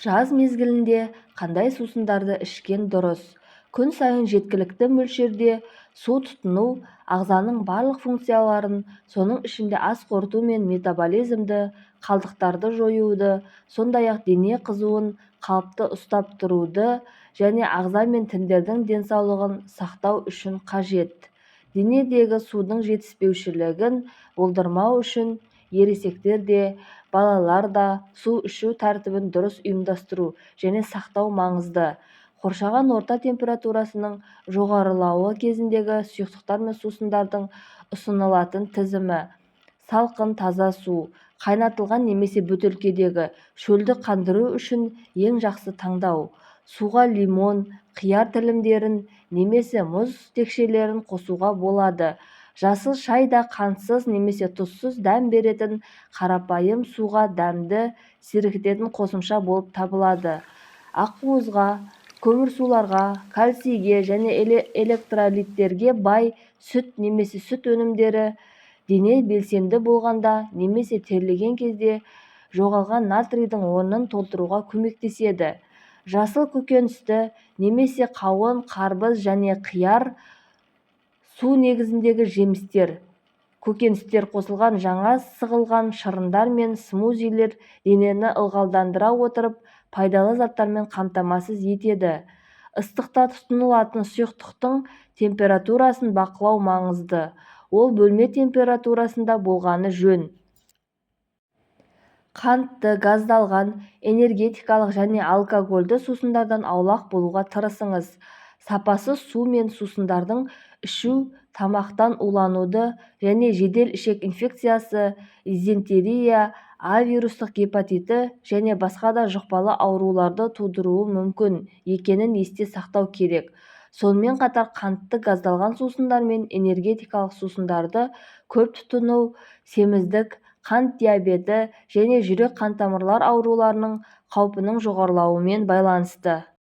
Жаз мезгілінде қандай сусындарды ішкен дұрыс? Күн сайын жеткілікті мөлшерде су тұтыну ағзаның барлық функцияларын, соның ішінде ас қорыту мен метаболизмді, қалдықтарды жоюды, сондай-ақ дене қызуын қалыпты ұстап тұруды және ағза мен тіндердің денсаулығын сақтау үшін қажет. Денедегі судың жетіспеушілігін болдырмау үшін ересектер де, балалар да су ішу тәртібін дұрыс ұйымдастыру және сақтау маңызды. Қоршаған орта температурасының жоғарылауы кезіндегі сұйықтықтар мен сусындардың ұсынылатын тізімі: салқын таза су, қайнатылған немесе бөтелкедегі, шөлді қандыру үшін ең жақсы таңдау. Суға лимон, қияр тілімдерін немесе мұз текшелерін қосуға болады. Жасыл шай да қантсыз немесе тұзсыз дәм беретін қарапайым суға дәмді сергітетін қосымша болып табылады. Ақуызға, көмірсуларға, кальцийге және электролиттерге бай сүт немесе сүт өнімдері дене белсенді болғанда немесе терлеген кезде жоғалған натрийдің орнын толтыруға көмектеседі. Жасыл көкөністі немесе қауын, қарбыз және қияр су негізіндегі жемістер, көкөністер қосылған жаңа сығылған шырындар мен смузилер денені ылғалдандыра отырып пайдалы заттармен қамтамасыз етеді. Ыстықта тұтынылатын сұйықтықтың температурасын бақылау маңызды. Ол бөлме температурасында болғаны жөн. Қантты, газдалған, энергетикалық және алкогольді сусындардан аулақ болуға тырысыңыз. Сапасыз су мен сусындардың ішу тамақтан улануды және жедел ішек инфекциясы, дизентерия, А-вирустық гепатиті және басқа да жұқпалы ауруларды тудыруы мүмкін екенін есте сақтау керек. Сонымен қатар қантты, газдалған сусындар мен энергетикалық сусындарды көп тұтыну семіздік, қант диабеті және жүрек қан тамырлар ауруларының қаупінің жоғарылауымен байланысты.